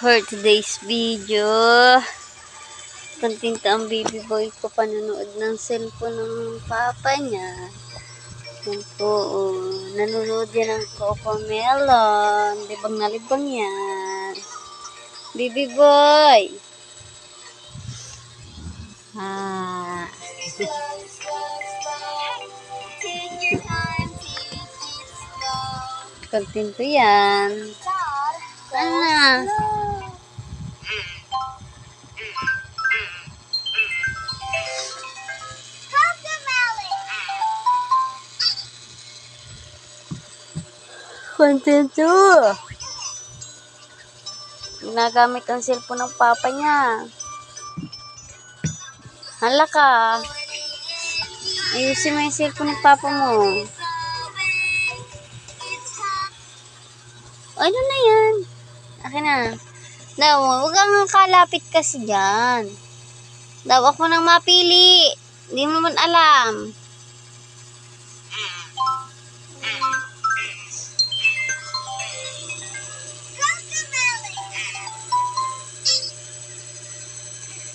For today's video, kontento ang baby boy ko panonood ng cellphone ng papa niya. Yan po, nanonood yan ng Cocomelon. Libang na libang yan. Baby boy! Kontento yan. Ano? Kontento. Ginagamit ang cellphone ng papa niya. Hala ka. Ayusin mo yung cellphone ng papa mo. Ano na yan? Akin na. Daw, huwag kang kalapit kasi dyan. Daw, ako nang mapili. Hindi mo naman alam.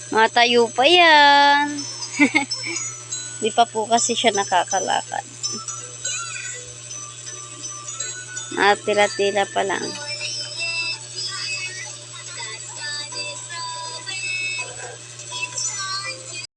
Matayo pa yan. Di pa po kasi siya nakakalakad. Tila-tila pa lang.